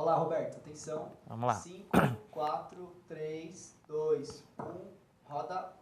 Olha lá, Roberto, atenção. Vamos lá. 5, 4, 3, 2, 1, roda.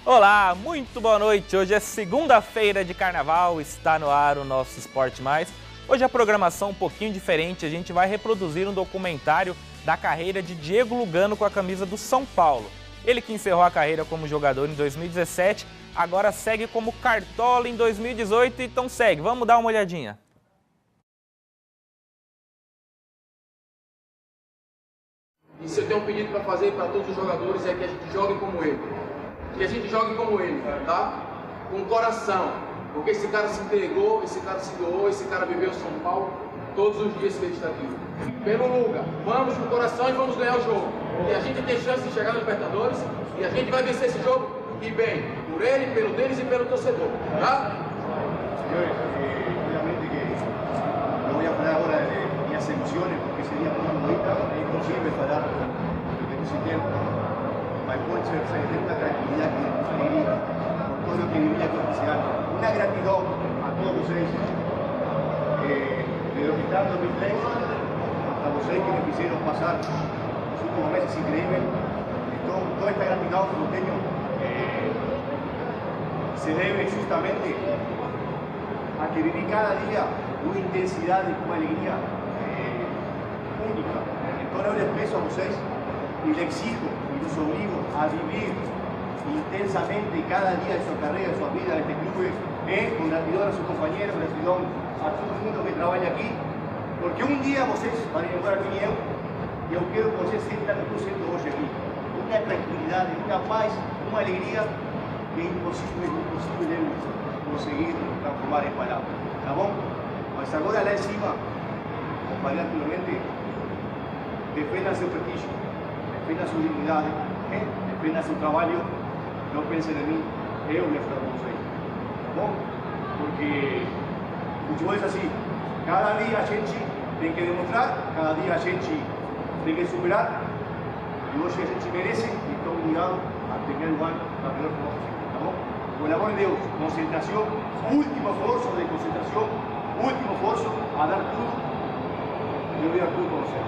Olá, muito boa noite. Hoje é segunda-feira de carnaval, está no ar o nosso Esporte Mais. Hoje a programação um pouquinho diferente, a gente vai reproduzir um documentário da carreira de Diego Lugano com a camisa do São Paulo. Ele que encerrou a carreira como jogador em 2017, agora segue como cartola em 2018, então segue, vamos dar uma olhadinha. E se eu tenho um pedido para fazer para todos os jogadores é que a gente jogue como ele. Que a gente jogue como ele, tá? Com coração. Porque esse cara se entregou, esse cara se doou, esse cara viveu São Paulo todos os dias que ele está aqui. Pelo Luga, vamos com o coração e vamos ganhar o jogo. E a gente tem chance de chegar no Libertadores e a gente vai vencer esse jogo e bem, por ele, pelo deles e pelo torcedor, tá? Senhores, obviamente que no voy a hablar ahora de minhas emociones porque sería muy bonita, es imposible falar de ese tiempo. Mas pode ser de una tranquilidad que alegría por todo lo que vivía con ese año. Una gratitud a todos vocês, de lo que está en 2003 hasta vocês que me hicieron pasar los últimos meses increíbles. Toda esta gratitud que yo tengo se debe justamente a que viví cada día una intensidad y una alegría única. Entonces eu les peço a vocês y les exijo y los obligo a vivir intensamente cada día de su carrera, de su vida en este club, con gratitud a sus compañeros, gratitud a todo el mundo que trabaja aquí, porque un día vocês van a ir embora aquí y eu quero que vocês sintan lo que eu sinto hoje aqui. Uma tranquilidade, uma paz, uma alegria que é impossível de conseguir transformar em palavras, tá bom? Mas agora lá em cima, como falei anteriormente, defendam seu prestígio, defendam sua dignidade, defendam seu trabalho, não pensem em mim, eu me estou com vocês, tá bom? Porque o futebol é assim, cada dia a gente tem que demonstrar, cada dia a gente tem que superar, e hoje a gente merece e estou obrigado a ter lugar na melhor forma possível, tá bom? Por amor de Deus, concentração, último esforço de concentração, último esforço a dar tudo, e eu vou dar tudo para vocês.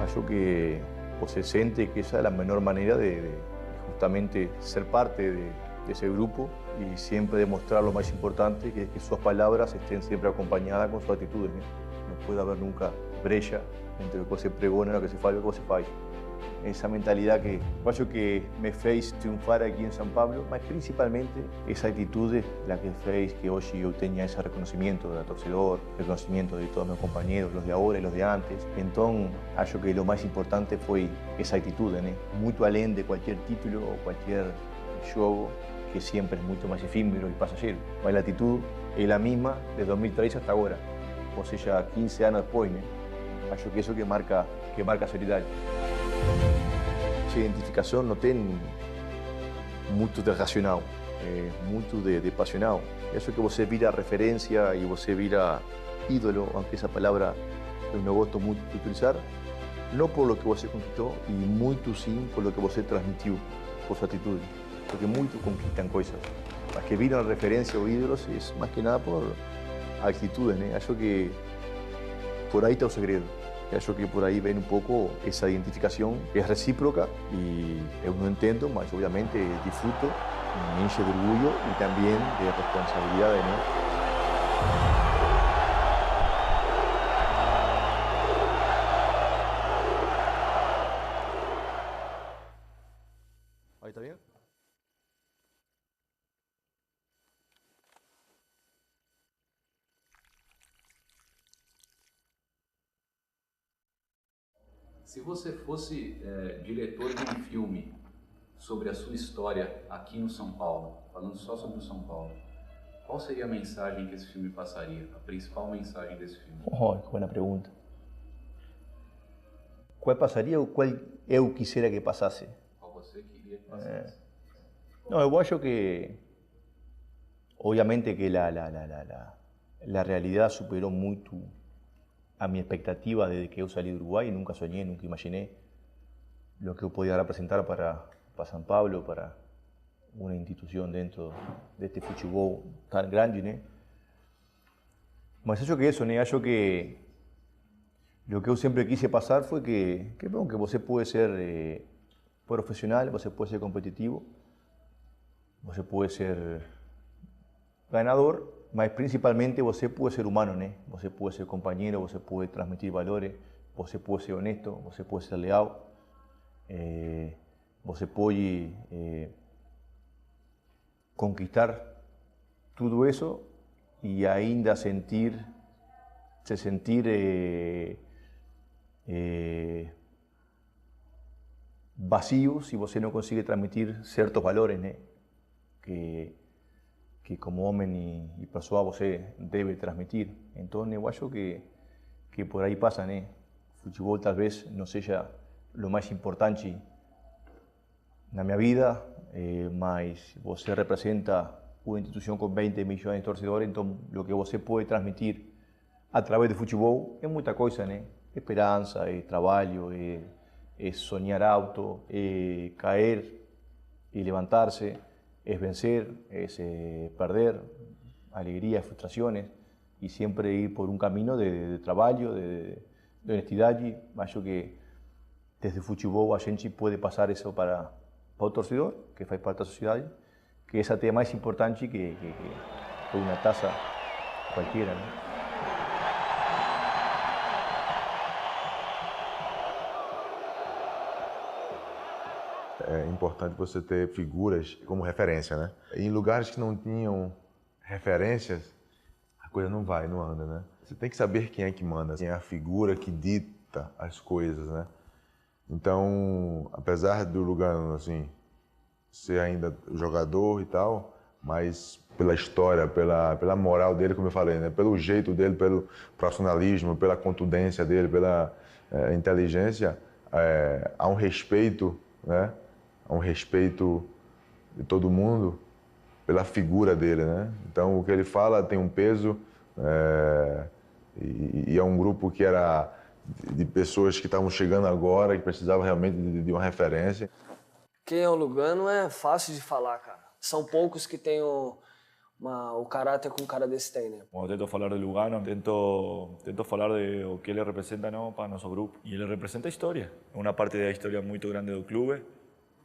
Acho que você sente que esa es la menor manera de justamente ser parte de ese grupo y siempre demostrar lo más importante, que es que sus palabras estén siempre acompañadas con sus actitudes. No puede haber nunca brecha entre lo que você pregona y lo que se faz e o que você faz. Essa mentalidade que eu acho que me fez triunfar aqui em São Paulo, mas principalmente essa atitude la que fez que hoje eu tenha esse reconhecimento do torcedor, reconhecimento de todos meus companheiros, os de agora e os de antes. Então, acho que o mais importante foi essa atitude, né? Muito além de qualquer título ou qualquer jogo, que sempre é muito mais efímero e passageiro. Mas a atitude é a mesma de 2003 até agora, ou seja, 15 anos depois, né? Acho que isso que marca a seriedade. Essa identificação não tem muito de racional, muito de passional. Isso que você vira referência e você vira ídolo, aunque essa palavra eu não gosto muito de utilizar, não por lo que você conquistou e muito sim por lo que você transmitiu, por sua atitude. Porque muitos conquistam coisas, mas que viram referência ou ídolos é mais que nada por atitudes, né? Acho que por aí está o segredo. Y acho que por ahí ven un poco esa identificación que es recíproca y yo no entiendo, mas obviamente disfruto, me enche de orgullo y también de responsabilidad, ¿no? Ahí está bien. Se você fosse diretor de um filme sobre a sua história aqui no São Paulo, falando só sobre o São Paulo, qual seria a mensagem que esse filme passaria? A principal mensagem desse filme? Oh, qué buena pregunta. ¿Cuál pasaría o cuál eu quisiera que pasase? Qual você queria que passasse? No, eu acho que obviamente que la realidad superó mucho a mi expectativa desde que yo salí de Uruguay. Nunca soñé, nunca imaginé lo que yo podía representar para San Pablo, para una institución dentro de este futebol tan grande, ¿no? Mas acho que eso, ¿no? Acho que lo que yo siempre quise pasar fue que você puede ser profesional, você puede ser competitivo, você puede ser ganador, mas principalmente você puede ser humano, né? Você puede ser compañero, você puede transmitir valores, você puede ser honesto, você puede ser leal, você pode conquistar tudo isso e ainda se sentir vacío se você não consegue transmitir certos valores, né? Que como homem e pessoa você deve transmitir. Então eu acho que por aí passa, né? O futebol talvez não seja o mais importante na minha vida, mas você representa uma instituição com 20 milhões de torcedores, então o que você pode transmitir através do futebol é muita coisa, né? Esperança, é trabalho, é sonhar alto, é cair e levantar-se, é vencer, é perder, alegria, frustrações, e sempre ir por um caminho de trabalho, de honestidade. Acho que desde o futebol a gente pode passar isso para o torcedor, que faz parte da sociedade, que essa até é mais importante que uma taça qualquer, né? É importante você ter figuras como referência, né? Em lugares que não tinham referências, a coisa não anda, né? Você tem que saber quem é que manda, quem é a figura que dita as coisas, né? Então, apesar do Lugano, assim, ser ainda jogador e tal, mas pela história, pela moral dele, como eu falei, né? Pelo jeito dele, pelo profissionalismo, pela contundência dele, pela inteligência, há um respeito, né? Há um respeito de todo mundo pela figura dele, né? Então, o que ele fala tem um peso, e é um grupo que era de pessoas que estavam chegando agora, que precisavam realmente de uma referência. Quem é o Lugano é fácil de falar, cara. São poucos que têm o caráter que um cara desse tem, né? Cuando tento falar de Lugano, tento falar de o que ele representa, ¿no?, para nosso grupo. E ele representa a história. É uma parte da história muito grande do clube.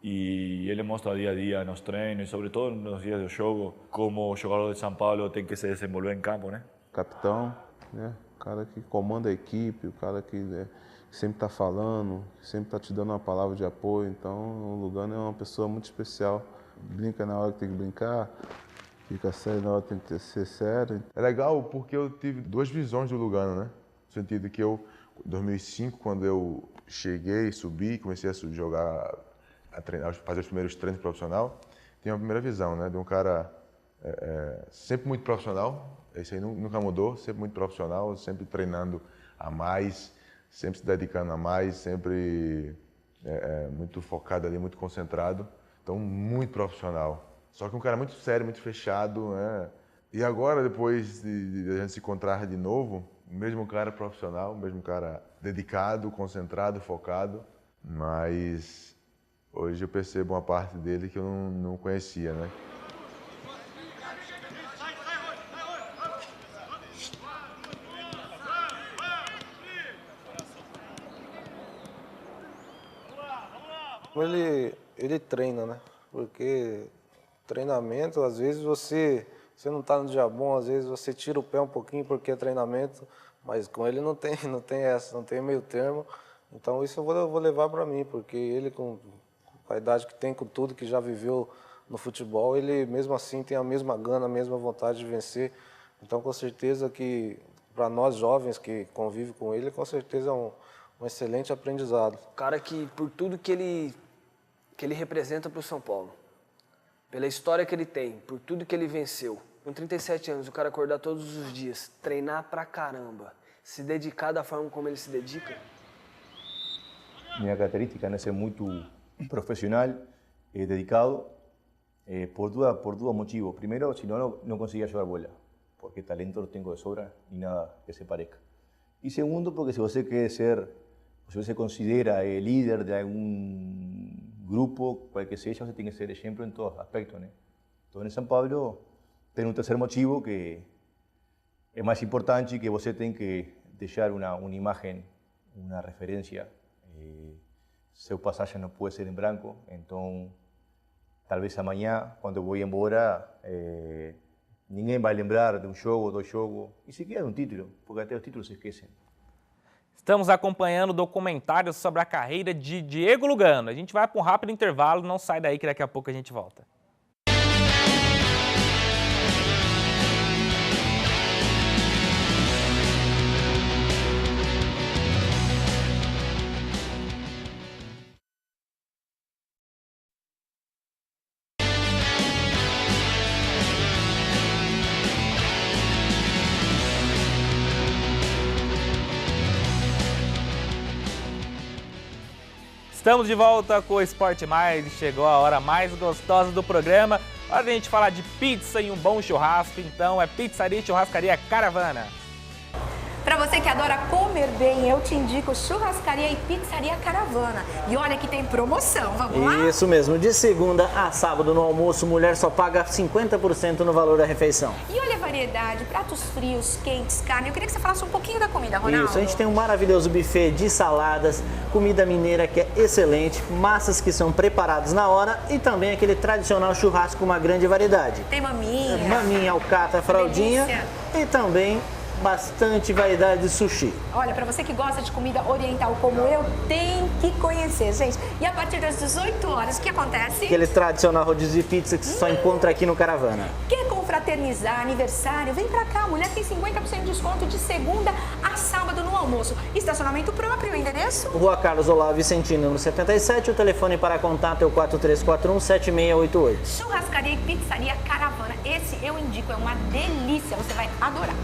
E ele mostra dia a dia nos treinos, e sobretudo nos dias do jogo, como o jogador de São Paulo tem que se desenvolver em campo, né? Capitão, né? O cara que comanda a equipe, o cara que sempre está falando, sempre está te dando uma palavra de apoio. Então, o Lugano é uma pessoa muito especial. Brinca na hora que tem que brincar, fica sério na hora que tem que ser sério. É legal porque eu tive duas visões do Lugano, né? No sentido que eu, em 2005, quando eu cheguei, subi, comecei a jogar, a treinar, fazer os primeiros treinos profissional, tinha a primeira visão, né? De um cara sempre muito profissional. Esse aí nunca mudou, sempre muito profissional, sempre treinando a mais, sempre se dedicando a mais, sempre muito focado ali, muito concentrado. Então, muito profissional. Só que um cara muito sério, muito fechado, né? E agora, depois de a gente se encontrar de novo, o mesmo cara profissional, o mesmo cara dedicado, concentrado, focado, mas hoje eu percebo uma parte dele que eu não conhecia, né? Ele treina, né? Porque treinamento, às vezes você não está no dia bom, às vezes você tira o pé um pouquinho porque é treinamento, mas com ele não tem essa, não tem meio termo. Então isso eu vou levar para mim, porque ele com a idade que tem, com tudo que já viveu no futebol, ele mesmo assim tem a mesma gana, a mesma vontade de vencer. Então com certeza que para nós jovens que convivem com ele, com certeza é um excelente aprendizado. O cara que, por tudo que ele representa para o São Paulo, pela história que ele tem, por tudo que ele venceu, com 37 anos, o cara acordar todos os dias, treinar pra caramba, se dedicar da forma como ele se dedica. Minha característica é ser muito profissional, dedicado, por dos motivos. Primeiro, si no conseguía jugar bola, porque talento no tengo de sobra ni nada que se parezca. Y segundo, porque si você quer ser, si você se considera líder de algún grupo, cualquier que sea, você tem que ser ejemplo en todos aspectos, ¿no? Entonces, en São Paulo, tem un tercer motivo que es más importante y que você tem que deixar una imagen, una referencia. Seu pasaje no puede ser en branco, entonces tal vez amanhã, quando eu vou embora, ninguém vai lembrar de um jogo, 2 jogos, e sequer de um título, porque até os títulos se esquecem. Estamos acompanhando o documentário sobre a carreira de Diego Lugano. A gente vai para um rápido intervalo, não sai daí que daqui a pouco a gente volta. Estamos de volta com o Esporte Mais e chegou a hora mais gostosa do programa. Hora de a gente falar de pizza e um bom churrasco, então é Pizzaria e Churrascaria Caravana. Para você que adora comer bem, eu te indico Churrascaria e Pizzaria Caravana. E olha que tem promoção, vamos lá? Isso mesmo, de segunda a sábado no almoço, mulher só paga 50% no valor da refeição. E olha a variedade, pratos frios, quentes, carne. Eu queria que você falasse um pouquinho da comida, Ronaldo. Isso, a gente tem um maravilhoso buffet de saladas, comida mineira que é excelente, massas que são preparadas na hora e também aquele tradicional churrasco com uma grande variedade. Tem maminha. Maminha, alcatra, fraldinha delícia. E também bastante variedade de sushi. Olha, para você que gosta de comida oriental como eu, tem que conhecer, gente. E a partir das 18 horas, o que acontece? Aquele tradicional rodízio de pizza que você só encontra aqui no Caravana. Quer confraternizar, aniversário? Vem pra cá, a mulher tem 50% de desconto de segunda a sábado no almoço. Estacionamento próprio, o endereço? Rua Carlos Olavo Vicentino, número 77. O telefone para contato é o 4341-7688. Churrascaria e Pizzaria Caravana. Esse eu indico, é uma delícia, você vai adorar.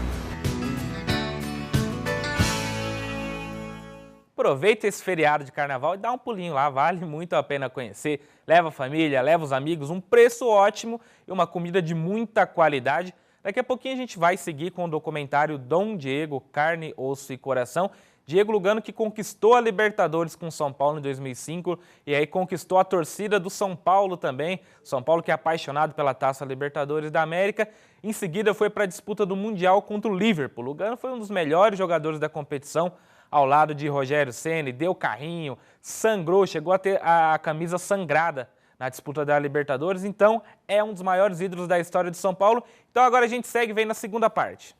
Aproveita esse feriado de carnaval e dá um pulinho lá, vale muito a pena conhecer. Leva a família, leva os amigos, um preço ótimo e uma comida de muita qualidade. Daqui a pouquinho a gente vai seguir com o documentário Dom Diego, Carne, Osso e Coração. Diego Lugano que conquistou a Libertadores com São Paulo em 2005 e aí conquistou a torcida do São Paulo também. São Paulo que é apaixonado pela Taça Libertadores da América. Em seguida foi para a disputa do Mundial contra o Liverpool. Lugano foi um dos melhores jogadores da competição, ao lado de Rogério Ceni, deu carrinho, sangrou, chegou a ter a camisa sangrada na disputa da Libertadores, então é um dos maiores ídolos da história de São Paulo. Então agora a gente segue e vem na segunda parte.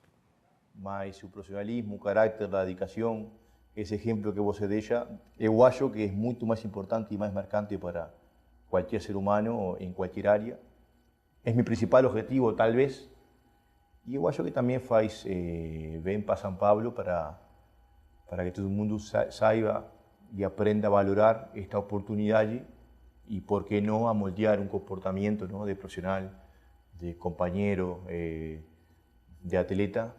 Mas o profissionalismo, o carácter, a dedicação, esse exemplo que você deixa, eu acho que é muito mais importante e mais marcante para qualquer ser humano em qualquer área. É meu principal objetivo, talvez, e eu acho que também faz bem para São Paulo, para que todo mundo saiba e aprenda a valorar esta oportunidade e, por que não, a moldear um comportamento, ¿no?, de profissional, de companheiro, de atleta,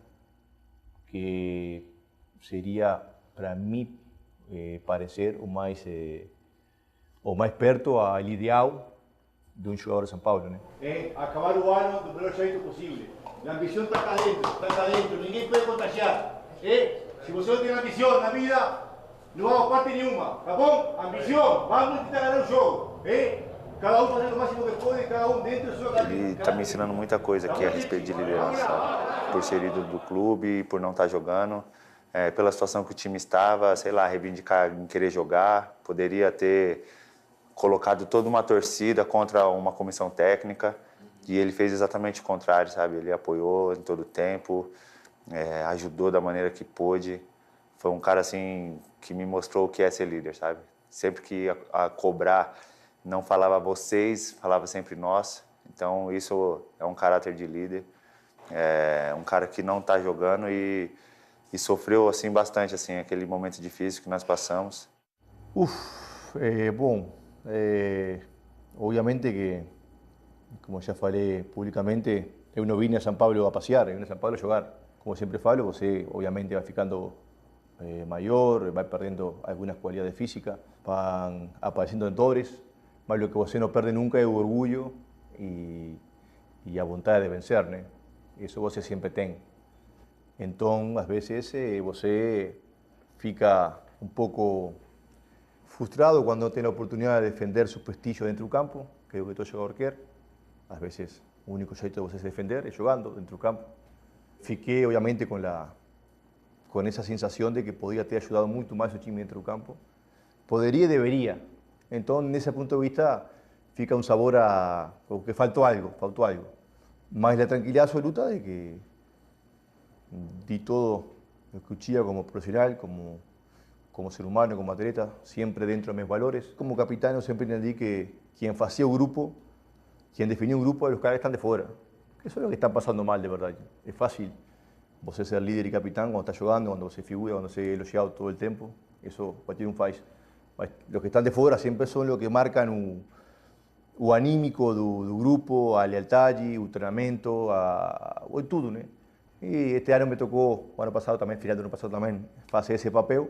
que seria, para mim, parecer o mais perto ao ideal de um jogador de São Paulo, né? É acabar o ano do melhor jeito possível. A ambição está dentro, ninguém pode contagiar. Se você não tem ambição na vida, não vamos parte nenhuma, tá bom? Ambição, vamos tentar ganhar o jogo. Cada um fazendo o máximo que pode, cada um dentro do seu caminho. Ele está me ensinando muita coisa aqui a respeito de liderança, por ser ídolo do clube, por não estar jogando, pela situação que o time estava, sei lá, reivindicar em querer jogar, poderia ter colocado toda uma torcida contra uma comissão técnica e ele fez exatamente o contrário, sabe? Ele apoiou em todo o tempo, ajudou da maneira que pôde. Foi um cara assim que me mostrou o que é ser líder, sabe? Sempre que ia a cobrar, não falava vocês, falava sempre nós. Então isso é um caráter de líder, é um cara que não está jogando e sofreu assim bastante assim aquele momento difícil que nós passamos. Bom, obviamente que, como já falei publicamente, eu não vim a São Paulo a passear, eu vim a São Paulo a jogar. Como sempre falo, você obviamente vai ficando maior, vai perdendo algumas qualidades físicas, van aparecendo dores, mas o que você não perde nunca é o orgulho e a vontade de vencer, né? Isso você sempre tem. Então, às vezes, você fica um pouco frustrado quando não tem a oportunidade de defender seu prestígio dentro do campo, que é o que todo jogador quer. Às vezes, o único jeito de você se defender é jogando dentro do campo. Fiquei, obviamente, com essa sensação de que podia ter ajudado muito mais o time dentro do campo. Poderia e deveria. Então, nesse ponto de vista, fica um sabor a que faltou algo. Mas a tranquilidade absoluta de que di todo lo que tinha como profissional, como ser humano, como atleta, sempre dentro de meus valores. Como capitão, eu sempre entendi que quem fazia o grupo, quem definia o grupo, eram os caras que estão de fora. Isso é o que está passando mal, de verdade. É fácil você ser líder e capitão quando está jogando, quando você figura, quando você é elogiado todo o tempo. Isso qualquer um faz. Mas os que estão de fora sempre são os que marcam o anímico do grupo, a lealdade, o treinamento, tudo, né? E este ano me tocou, o ano passado também, final do ano passado também, fazer esse papel.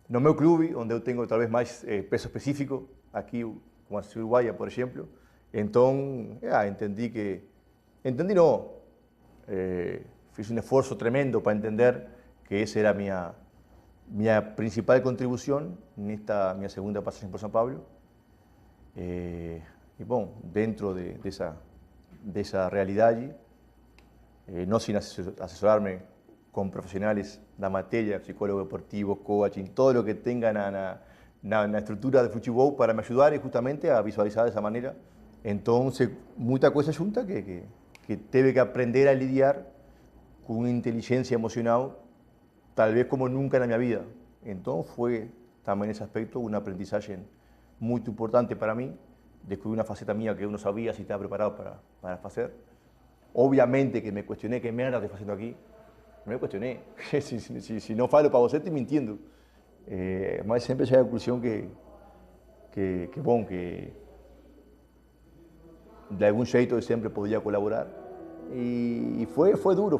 No meu clube, onde eu tenho talvez mais peso específico, aqui como a Uruguaia, por exemplo. Então, fiz um esforço tremendo para entender que essa era a minha principal contribuição nesta minha segunda passagem por São Paulo. E, bom, dentro dessa realidade, não sem assessorar-me com profissionais da matéria, psicólogo deportivo, coaching, todo o que tenha na estrutura de futebol para me ajudar justamente a visualizar dessa maneira. Então, muita coisa junta que teve que aprender a lidar com uma inteligência emocional, talvez como nunca na minha vida. Então, foi também nesse aspecto uma aprendizagem muito importante para mim. Descobri uma faceta minha que eu não sabia se estava preparado para fazer. Obviamente que me questionei que merda estou fazendo aqui. Me questionei. Se não falo para você, estou mentindo. Mas sempre cheguei à conclusão que de algum jeito eu sempre podia colaborar. E foi duro.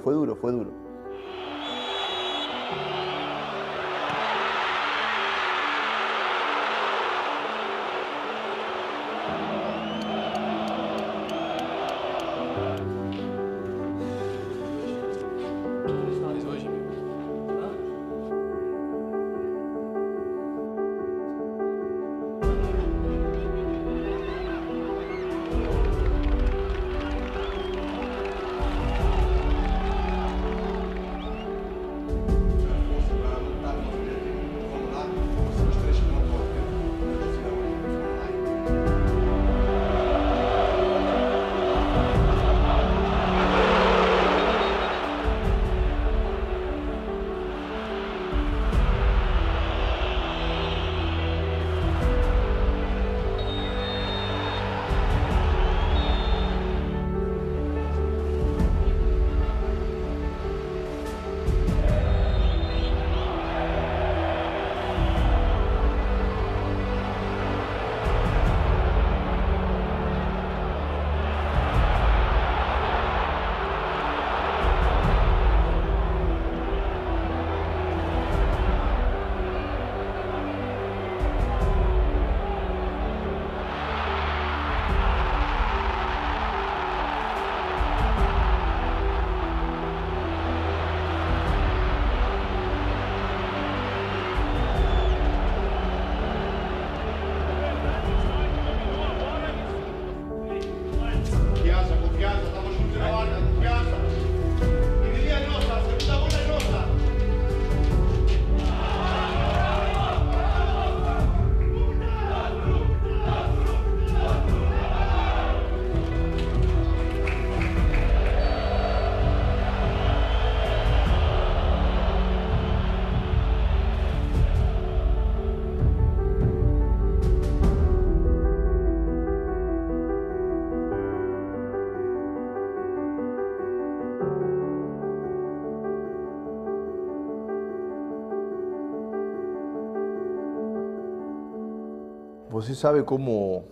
¿Você sabe cómo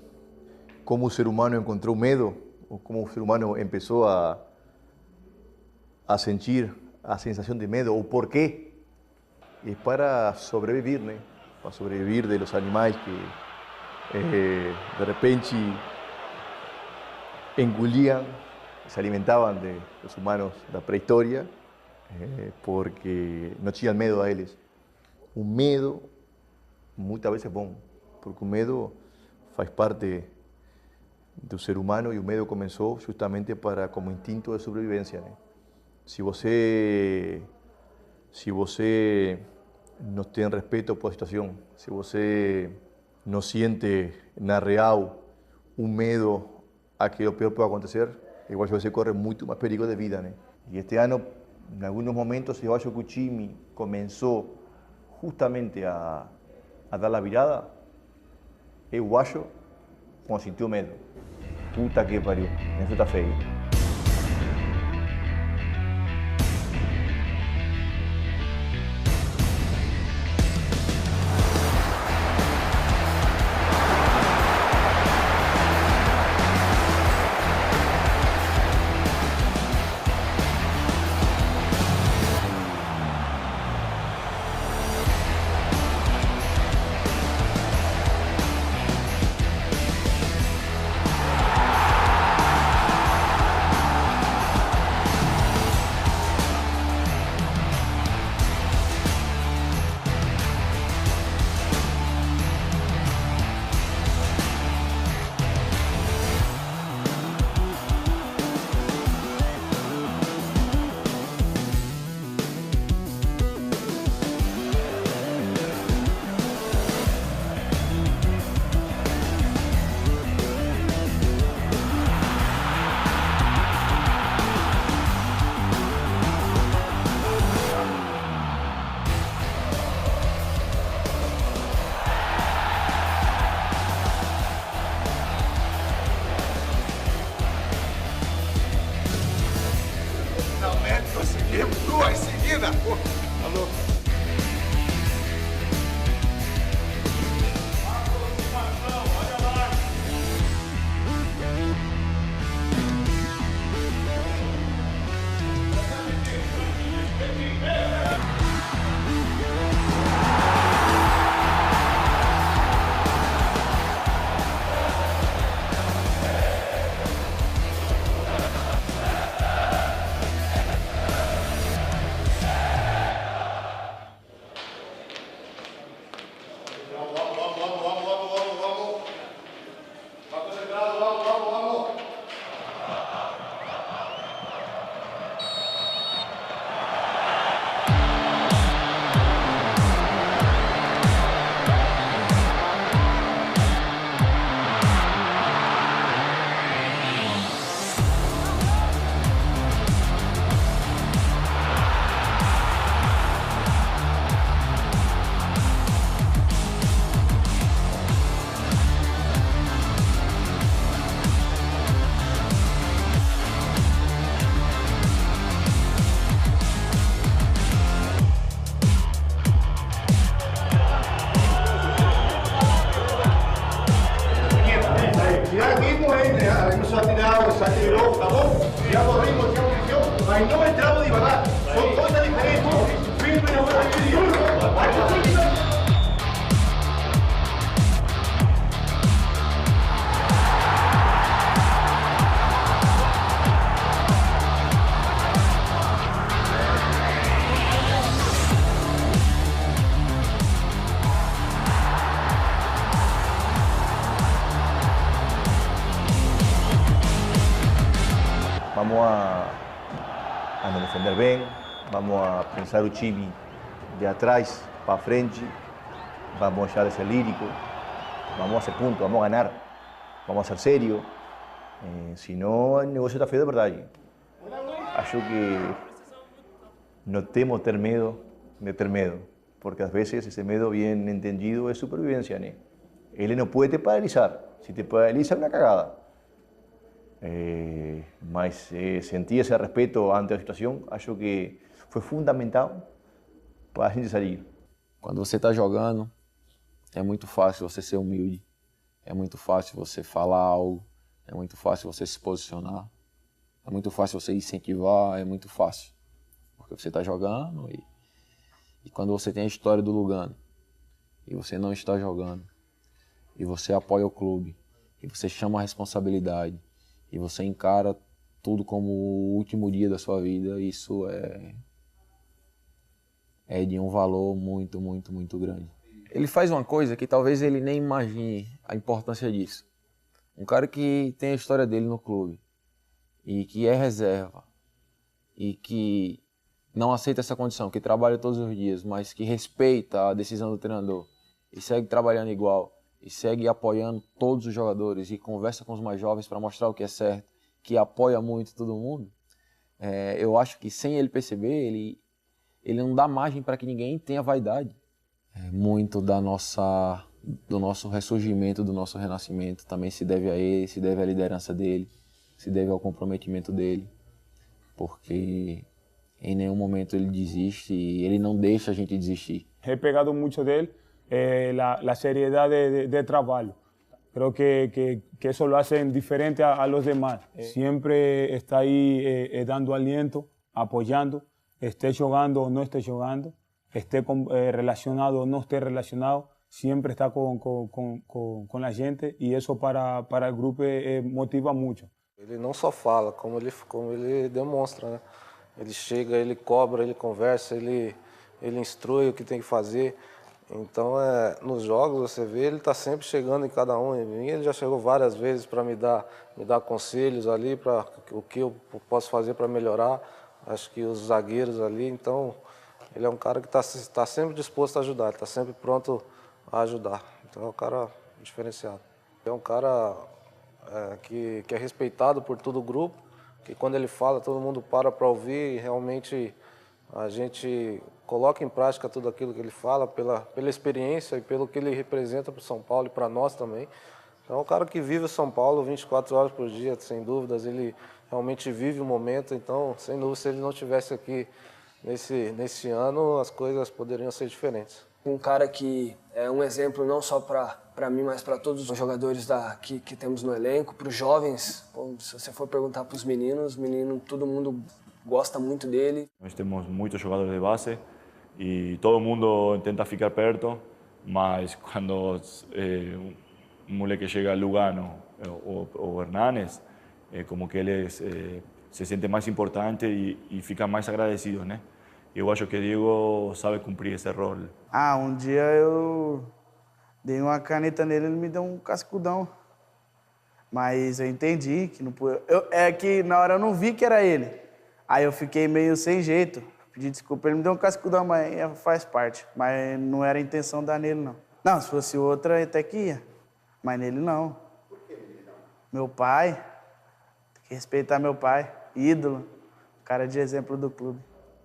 o ser humano encontró medo? ¿O cómo el ser humano empezó a sentir a sensación de medo? ¿O por qué? Es para sobrevivir, ¿no? Para sobrevivir de los animales que de repente engolían, se alimentaban de los humanos de la prehistoria, porque no tenían miedo a ellos. Un miedo muchas veces bom, porque o medo faz parte do ser humano e o medo começou justamente como instinto de sobrevivência, né? Se você não tem respeito por a situação, se você não sente na real um medo a que o pior pode acontecer, igual você corre muito mais perigo de vida, né? E este ano, em alguns momentos, eu acho que o time começou justamente a dar a virada. Eu acho quando sentiu medo. Puta que pariu, isso está feio. Duas seguidas, pô. Tá louco. Mas não entramos devagar, são coisas diferentes. Firme na hora de Vamos a nos defender bem, vamos a pensar o time de atrás para frente, vamos a deixar de ser lírico, vamos a hacer puntos, vamos a ganar, vamos a ser serios, si no el negocio está feio de verdade. Acho que no temos ter medo de ter medo, porque às vezes esse medo bien entendido é supervivencia, né? Ele não pode te paralisar, se te paraliza é uma cagada. Mas sentir esse respeito ante a situação, acho que foi fundamental para a gente sair. Quando você está jogando, é muito fácil você ser humilde. é muito fácil você falar algo, é muito fácil você se posicionar, é muito fácil você incentivar, é muito fácil. Porque você está jogando e quando você tem a história do Lugano e você não está jogando, e você apoia o clube, e você chama a responsabilidade, e você encara tudo como o último dia da sua vida, isso é de um valor muito, muito, muito grande. Ele faz uma coisa que talvez ele nem imagine a importância disso. Um cara que tem a história dele no clube, e que é reserva, e que não aceita essa condição, que trabalha todos os dias, mas que respeita a decisão do treinador, e segue trabalhando igual, e segue apoiando todos os jogadores, e conversa com os mais jovens para mostrar o que é certo, que apoia muito todo mundo, eu acho que sem ele perceber, ele não dá margem para que ninguém tenha vaidade. Muito do nosso ressurgimento, do nosso renascimento, também se deve a ele, se deve à liderança dele, se deve ao comprometimento dele, porque em nenhum momento ele desiste e ele não deixa a gente desistir. He pegado muito dele la seriedad de trabajo. Creo que eso lo hace diferente a los demás. Siempre está ahí dando aliento, apoyando, esté jugando o no esté jugando, esté relacionado o no esté relacionado, siempre está con la gente y eso para el grupo motiva mucho. Ele não só fala, como ele demonstra, né? Ele chega, ele cobra, ele conversa, ele instrui o que tem que fazer. Então, nos jogos, você vê, ele está sempre chegando em cada um. Ele já chegou várias vezes para me dar conselhos ali, para o que eu posso fazer para melhorar. Acho que os zagueiros ali, então, ele é um cara que está sempre disposto a ajudar, está sempre pronto a ajudar. Então, é um cara diferenciado. É um cara que é respeitado por todo o grupo, que quando ele fala, todo mundo para ouvir e realmente a gente coloca em prática tudo aquilo que ele fala pela experiência e pelo que ele representa para o São Paulo e para nós também. Então, é um cara que vive o São Paulo 24 horas por dia, sem dúvidas. Ele realmente vive o momento. Então, sem dúvida, se ele não estivesse aqui nesse ano, as coisas poderiam ser diferentes. Um cara que é um exemplo não só para mim, mas para todos os jogadores que temos no elenco, para os jovens. Se você for perguntar para os meninos, todo mundo gosta muito dele. Nós temos muitos jogadores de base e todo mundo tenta ficar perto, mas quando um moleque chega a Lugano ou Hernanes, como que eles se sentem mais importantes e ficam mais agradecidos, né? Eu acho que Diego sabe cumprir esse rol. Um dia eu dei uma caneta nele, ele me deu um cascudão. Mas eu entendi que não podia. É que na hora eu não vi que era ele. Aí eu fiquei meio sem jeito. Pedi desculpa, ele me deu um cascudão, mas faz parte. Mas não era a intenção dar nele, não. Não, se fosse outra, até que ia. Mas nele, não. Por que nele não? Meu pai, tem que respeitar meu pai, ídolo, cara de exemplo do clube.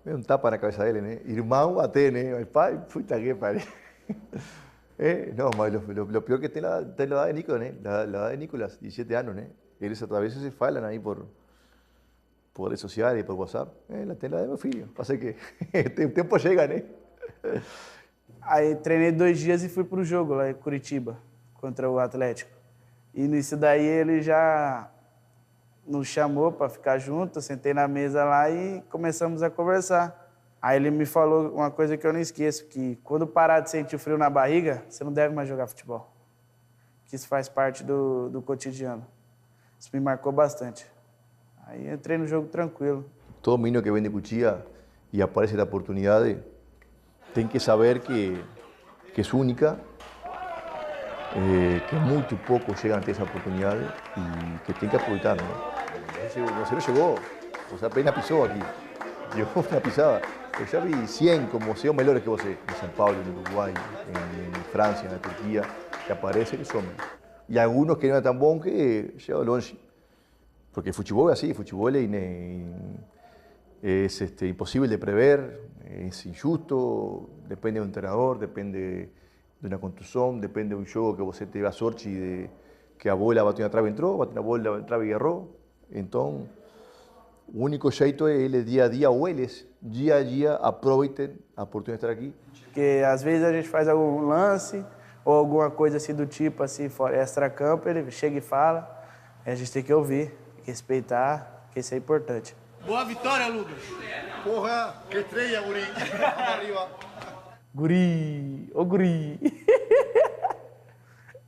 Um tapa na cabeça dele, né? Irmão até, né? Mas pai, puta que pariu. Não, mas lo peor que tem la edad de Nico, né? La edad de Nicolás, 17 anos, né? Eles a veces se falam aí por redes sociais, por WhatsApp. Tem la edad de meu filho. Passa que o tempo chega, né? Aí treinei 2 dias e fui pro jogo lá em Curitiba, contra o Atlético. E nisso daí ele já nos chamou para ficar junto, eu sentei na mesa lá e começamos a conversar. Aí ele me falou uma coisa que eu não esqueço, que quando parar de sentir o frio na barriga, você não deve mais jogar futebol. Que isso faz parte do cotidiano. Isso me marcou bastante. Aí entrei no jogo tranquilo. Todo menino que vende cuchilla e aparece a oportunidade tem que saber que é única, que muito poucos chegam a ter essa oportunidade e que tem que aproveitar, né? Você não chegou, você apenas pisou aqui. Llegó una pisada. Eu já vi 100 como SEO melhores que você, em São Paulo, no Uruguai, em França, na Turquia, que aparecem e somem. E alguns que não é tão bom que chegam longe. Porque futebol é assim, futebol é impossível de prever, é injusto, depende do treinador, depende de uma contusão, depende de um jogo que você teve a sorte de que a bola bateu na trave e entrou, bateu na bola na trave e errou. Então, o único jeito é ele dia a dia, ou eles dia a dia aproveitem a oportunidade de estar aqui. Porque às vezes a gente faz algum lance, ou alguma coisa assim do tipo, assim, extra-campo, ele chega e fala. A gente tem que ouvir, tem que respeitar, que isso é importante. Boa vitória, Lucas. Porra, que estrela, guri. Arriba. Guri, ô guri.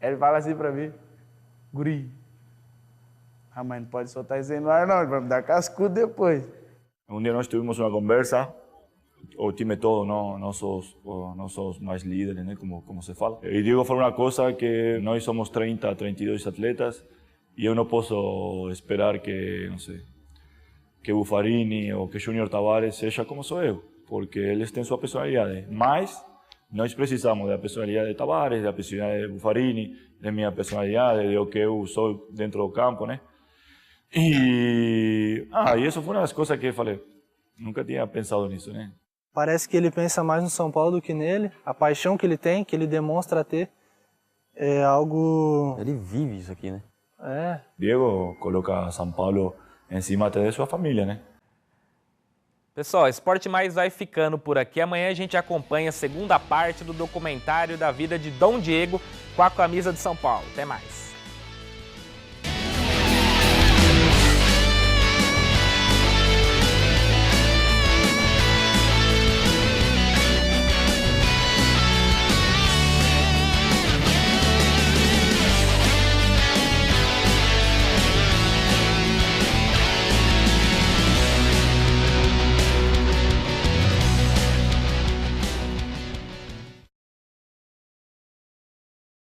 Ele fala assim pra mim, guri. Ah, mas não pode soltar isso aí no ar não, ele vai me dar cascudo depois. Un día nós tuvimos una conversa, o time todo, no sos más líderes, ¿no? como se fala. Y Diego falou una cosa, que nós somos 30, 32 atletas, y yo no puedo esperar que, no sé, que Buffarini ou que Júnior Tavares seja como sou eu, porque eles têm sua personalidade. Mas nós precisamos da personalidade de Tavares, da personalidade de Buffarini, da minha personalidade, de o que eu sou dentro do campo, né? E isso foi uma das coisas que eu falei, nunca tinha pensado nisso, né? Parece que ele pensa mais no São Paulo do que nele. A paixão que ele tem, que ele demonstra ter, é algo... Ele vive isso aqui, né? É. Diego coloca São Paulo em cima até de sua família, né? Pessoal, Esporte Mais vai ficando por aqui. Amanhã a gente acompanha a segunda parte do documentário da vida de Dom Diego com a camisa de São Paulo. Até mais.